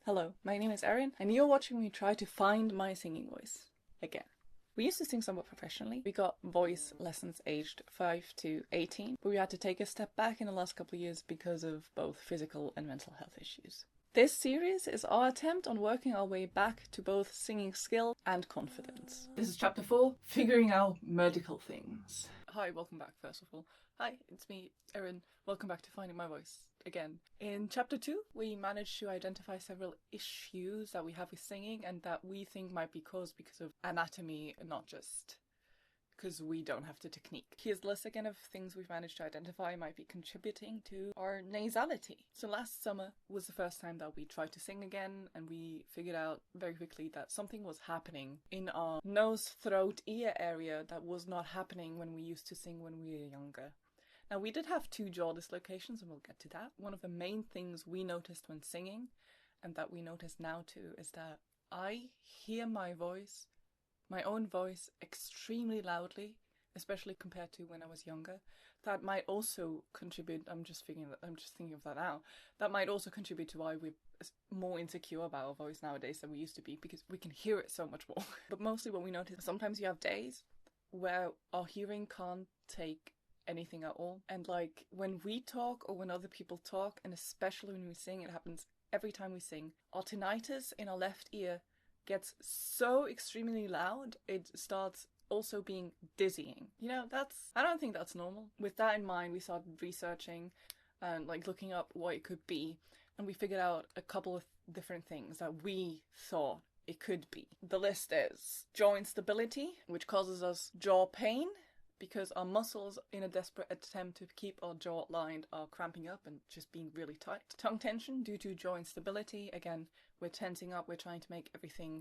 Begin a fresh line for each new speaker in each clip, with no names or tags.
Hello, my name is Erin, and you're watching me try to find my singing voice. Again. We used to sing somewhat professionally. We got voice lessons aged 5 to 18, but we had to take a step back in the last couple of years because of both physical and mental health issues. This series is our attempt on working our way back to both singing skill and confidence. This is chapter 4, figuring out medical things. Hi, welcome back first of all. Hi, it's me, Erin. Welcome back to Finding My Voice again. In chapter 2, we managed to identify several issues that we have with singing and that we think might be caused because of anatomy, not just because we don't have the technique. Here's the list again of things we've managed to identify might be contributing to our nasality. So last summer was the first time that we tried to sing again, and we figured out very quickly that something was happening in our nose, throat, ear area that was not happening when we used to sing when we were younger. Now, we did have 2 jaw dislocations, and we'll get to that. One of the main things we noticed when singing, and that we notice now too, is that I hear my voice, my own voice, extremely loudly, especially compared to when I was younger. That might also contribute, I'm just thinking of that now, that might also contribute to why we're more insecure about our voice nowadays than we used to be, because we can hear it so much more. But mostly what we notice, sometimes you have days where our hearing can't take anything at all, and like when we talk or when other people talk, and especially when we sing, it happens every time we sing, our tinnitus in our left ear gets so extremely loud it starts also being dizzying. I don't think that's normal. With that in mind, we started researching and looking up what it could be, and we figured out a couple of different things that we thought it could be. The list is jaw instability, which causes us jaw pain because our muscles, in a desperate attempt to keep our jaw lined, are cramping up and just being really tight. Tongue tension due to jaw instability. Again, we're tensing up, we're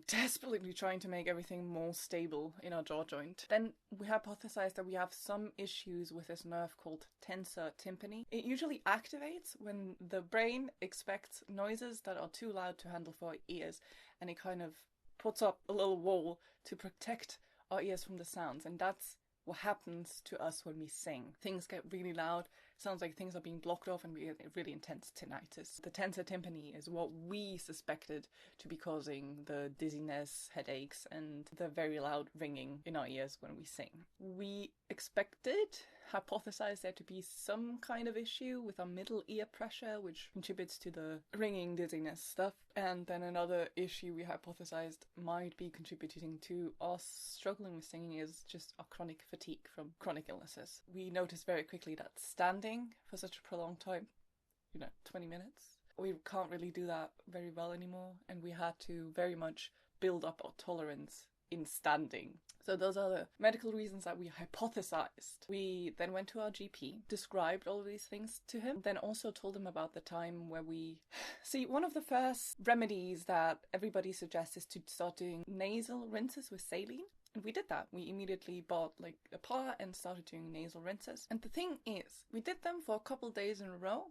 desperately trying to make everything more stable in our jaw joint. Then we hypothesized that we have some issues with this nerve called tensor tympani. It usually activates when the brain expects noises that are too loud to handle for our ears, and it kind of puts up a little wall to protect our ears from the sounds, and that's what happens to us when we sing. Things get really loud, sounds like things are being blocked off, and we get really intense tinnitus. The tensor tympani is what we suspected to be causing the dizziness, headaches, and the very loud ringing in our ears when we sing. We hypothesized there to be some kind of issue with our middle ear pressure, which contributes to the ringing, dizziness stuff. And then another issue we hypothesized might be contributing to us struggling with singing is just our chronic fatigue from chronic illnesses. We noticed very quickly that standing for such a prolonged time, 20 minutes, we can't really do that very well anymore, and we had to very much build up our tolerance in standing. So those are the medical reasons that we hypothesized. We then went to our GP, described all of these things to him, then also told him about the time where one of the first remedies that everybody suggests is to start doing nasal rinses with saline. And we did that. We immediately bought a pot and started doing nasal rinses. And the thing is, we did them for a couple days in a row,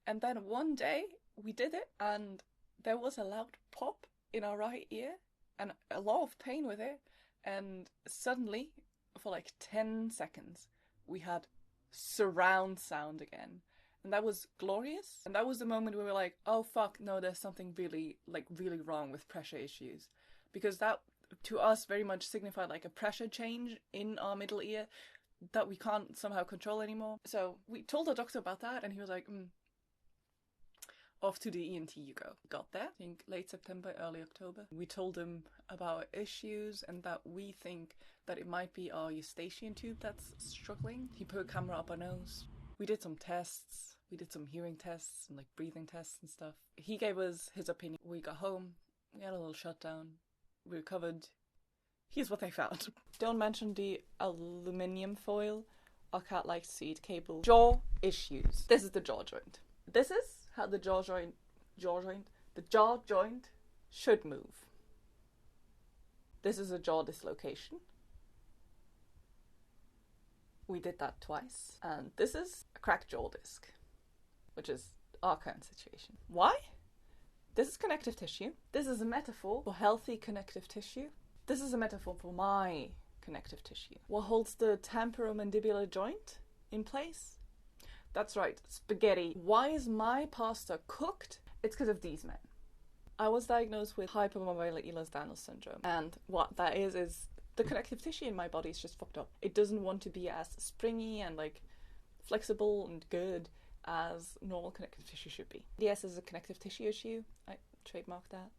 and then one day we did it and there was a loud pop in our right ear and a lot of pain with it, and suddenly for 10 seconds we had surround sound again, and that was glorious. And that was the moment we were like, oh fuck, no, there's something really really wrong with pressure issues, because that to us very much signified a pressure change in our middle ear that we can't somehow control anymore. So we told our doctor about that, and he was like, off to the ENT you go. Got there, I think late September, early October. We told him about our issues and that we think that it might be our eustachian tube that's struggling. He put a camera up our nose. We did some tests. We did some hearing tests and breathing tests and stuff. He gave us his opinion. We got home. We had a little shutdown. We recovered. Here's what they found. Don't mention the aluminium foil. Our cat likes to see it. Cable. Jaw issues. This is the jaw joint. This is how the jaw joint should move. This is a jaw dislocation. We did that twice. And this is a cracked jaw disc, which is our current situation. Why? This is connective tissue. This is a metaphor for healthy connective tissue. This is a metaphor for my connective tissue. What holds the temporomandibular joint in place? That's right, spaghetti. Why is my pasta cooked? It's because of these men. I was diagnosed with hypermobility Ehlers-Danlos syndrome, and what that is the connective tissue in my body is just fucked up. It doesn't want to be as springy and like flexible and good as normal connective tissue should be. EDS is a connective tissue issue. I trademarked that.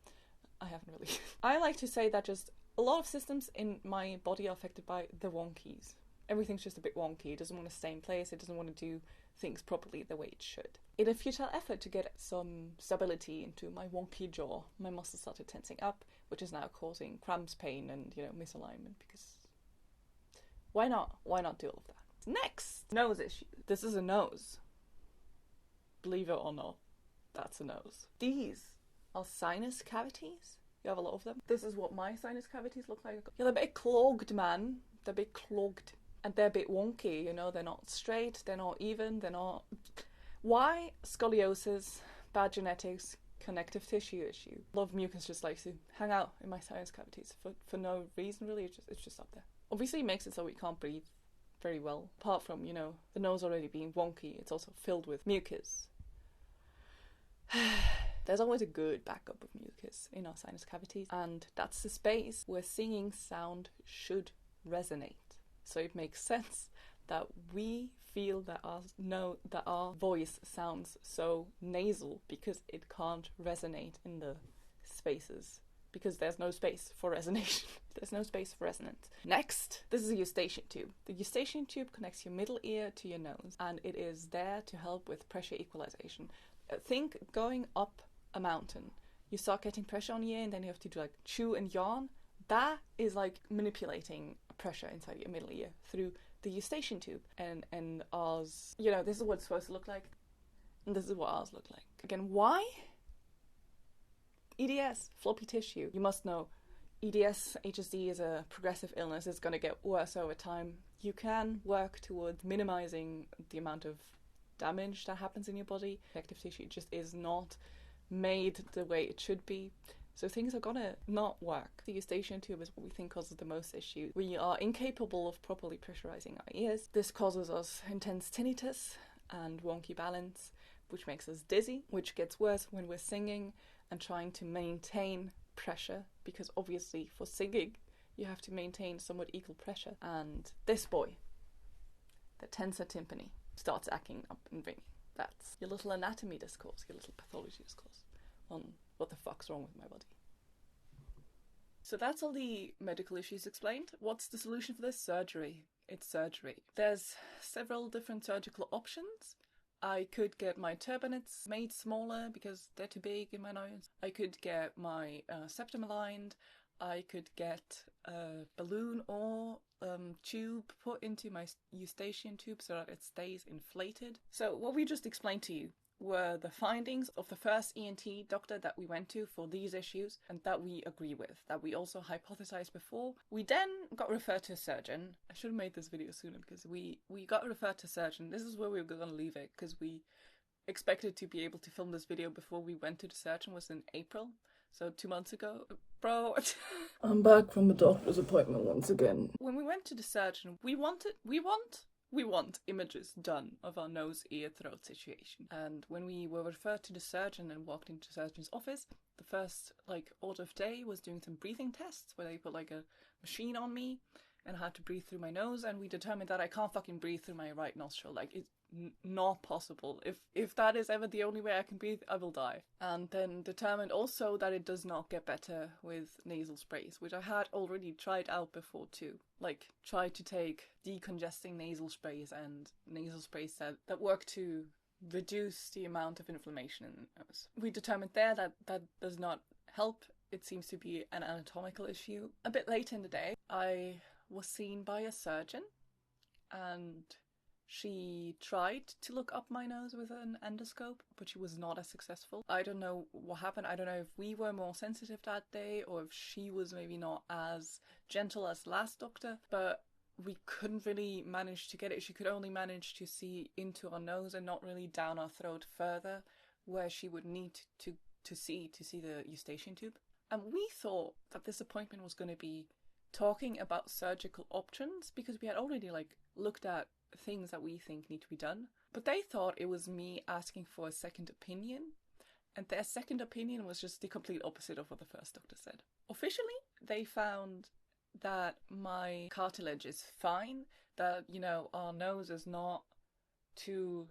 I haven't really. I like to say that just a lot of systems in my body are affected by the wonkies. Everything's just a bit wonky. It doesn't want to stay in place. It doesn't want to do things properly the way it should. In a futile effort to get some stability into my wonky jaw, my muscles started tensing up, which is now causing cramps, pain, and, misalignment, because why not? Why not do all of that? Next! Nose issue. This is a nose. Believe it or not, that's a nose. These are sinus cavities. You have a lot of them. This is what my sinus cavities look like. Yeah, they're a bit clogged, man. They're a bit clogged. And they're a bit wonky, they're not straight, they're not even, they're not... Why? Scoliosis, bad genetics, connective tissue issue. A lot of mucus just likes to hang out in my sinus cavities for no reason, really. It's just up there. Obviously it makes it so we can't breathe very well. Apart from, the nose already being wonky, it's also filled with mucus. There's always a good backup of mucus in our sinus cavities, and that's the space where singing sound should resonate. So it makes sense that we feel that our voice sounds so nasal because it can't resonate in the spaces, because there's no space for resonation. There's no space for resonance. Next, this is a eustachian tube. The eustachian tube connects your middle ear to your nose, and it is there to help with pressure equalization. Think going up a mountain. You start getting pressure on your ear, and then you have to do chew and yawn. That is like manipulating pressure inside your middle ear through the eustachian tube, and ours, this is what it's supposed to look like, and this is what ours look like. Again, why? EDS, floppy tissue. You must know, EDS, HSD is a progressive illness. It's going to get worse over time. You can work towards minimizing the amount of damage that happens in your body. Connective tissue just is not made the way it should be. So things are gonna not work. The eustachian tube is what we think causes the most issue. We are incapable of properly pressurizing our ears. This causes us intense tinnitus and wonky balance, which makes us dizzy, which gets worse when we're singing and trying to maintain pressure, because obviously for singing you have to maintain somewhat equal pressure. And this boy, the tensor tympani, starts acting up and ringing. That's your little anatomy discourse, your little pathology discourse on what the fuck's wrong with my body. So that's all the medical issues explained. What's the solution for this? Surgery. It's surgery. There's several different surgical options. I could get my turbinates made smaller because they're too big in my nose. I could get my septum aligned. I could get a balloon or tube put into my eustachian tube so that it stays inflated. So what we just explained to you were the findings of the first ENT doctor that we went to for these issues, and that we agree with, that we also hypothesized before. We then got referred to a surgeon. I should have made this video sooner, because we got referred to a surgeon. This is where we were going to leave it, because we expected to be able to film this video before we went to the surgeon, was in April. So 2 months ago. Bro, I'm back from the doctor's appointment once again. When we went to the surgeon, we want images done of our nose, ear, throat situation. And when we were referred to the surgeon and walked into the surgeon's office, the first order of day was doing some breathing tests where they put a machine on me and I had to breathe through my nose, and we determined that I can't fucking breathe through my right nostril. It's not possible. If that is ever the only way I can breathe, I will die. And then determined also that it does not get better with nasal sprays, which I had already tried out before too. Tried to take decongesting nasal sprays and nasal sprays that work to reduce the amount of inflammation in the nose. We determined there that does not help. It seems to be an anatomical issue. A bit later in the day, I was seen by a surgeon, and she tried to look up my nose with an endoscope, but she was not as successful. I don't know what happened. I don't know if we were more sensitive that day or if she was maybe not as gentle as last doctor, but we couldn't really manage to get it. She could only manage to see into our nose and not really down our throat further, where she would need to see the eustachian tube. And we thought that this appointment was going to be talking about surgical options, because we had already looked at things that we think need to be done. But they thought it was me asking for a second opinion And their second opinion was just the complete opposite of what the first doctor said. Officially, they found that my cartilage is fine, that, you know, our nose is not too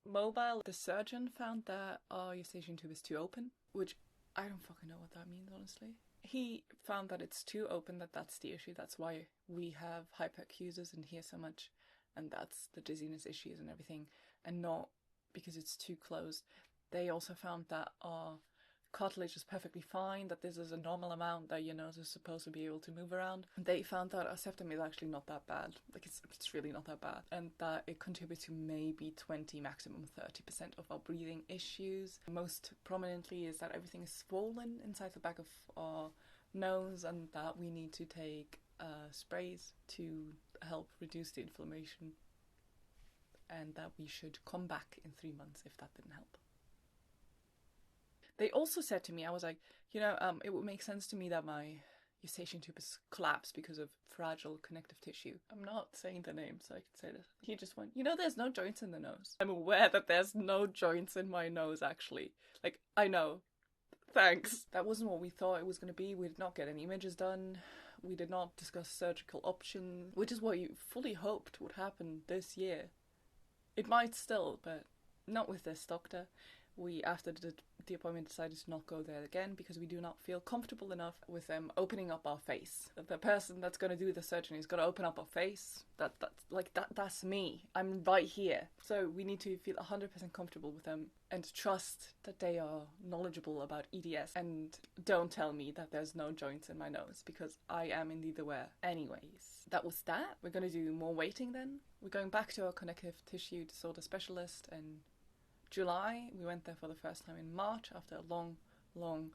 mobile. The surgeon found that our eustachian tube is too open, which I don't fucking know what that means, honestly. He found that it's too open, that's the issue. That's why we have hyperacusis and hear so much, and that's the dizziness issues and everything, and not because it's too closed. They also found that our cartilage is perfectly fine, that this is a normal amount that your nose is supposed to be able to move around. They found that our septum is actually not that bad. Like, it's really not that bad. And that it contributes to maybe 20, maximum 30% of our breathing issues. Most prominently is that everything is swollen inside the back of our nose, and that we need to take sprays to help reduce the inflammation. And that we should come back in 3 months if that didn't help. They also said to me, I was like, you know, it would make sense to me that my eustachian tube is collapsed because of fragile connective tissue. I'm not saying the name, so I can say this. He just went, you know, there's no joints in the nose. I'm aware that there's no joints in my nose, actually. Like, I know. Thanks. That wasn't what we thought it was going to be. We did not get any images done. We did not discuss surgical options, which is what you fully hoped would happen this year. It might still, but not with this doctor. We, after the appointment, decided to not go there again because we do not feel comfortable enough with them opening up our face. The person that's going to do the surgery is going to open up our face. That's me. I'm right here. So we need to feel 100% comfortable with them and trust that they are knowledgeable about EDS, and don't tell me that there's no joints in my nose, because I am indeed aware. Anyways, that was that. We're going to do more waiting then. We're going back to our connective tissue disorder specialist and July. We went there for the first time in March after a long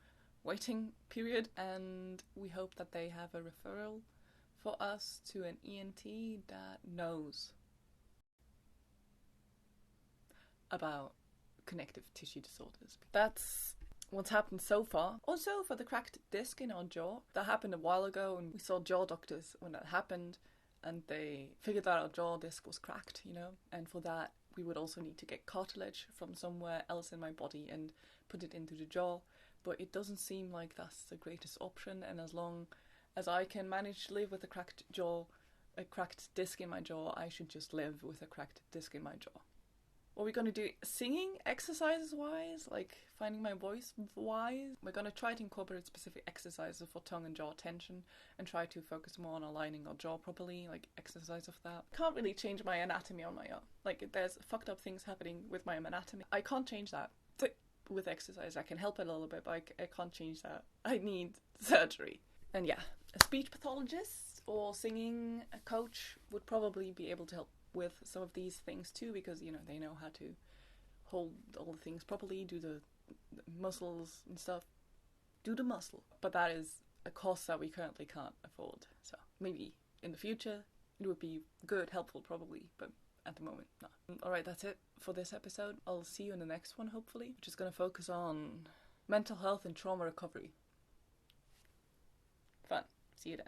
waiting period, and we hope that they have a referral for us to an ENT that knows about connective tissue disorders. That's what's happened so far. Also, for the cracked disc in our jaw, that happened a while ago, and we saw jaw doctors when that happened, and they figured that our jaw disc was cracked, you know, and for that we would also need to get cartilage from somewhere else in my body and put it into the jaw, but it doesn't seem like that's the greatest option, and as long as I can manage to live with a cracked jaw, a cracked disc in my jaw, I should just live with a cracked disc in my jaw. What are we going to do singing exercises wise, like finding my voice wise? We're going to try to incorporate specific exercises for tongue and jaw tension and try to focus more on aligning our jaw properly, like exercise of that. Can't really change my anatomy on my own. Like, there's fucked up things happening with my anatomy. I can't change that. With exercise I can help it a little bit, but I can't change that. I need surgery. And yeah, a speech pathologist or singing coach would probably be able to help with some of these things too, because, you know, they know how to hold all the things properly, do the muscles and stuff, do the muscle. But that is a cost that we currently can't afford. So maybe in the future it would be good, helpful probably, but at the moment, no. Alright, that's it for this episode. I'll see you in the next one, hopefully, which is going to focus on mental health and trauma recovery. Fun. See you then.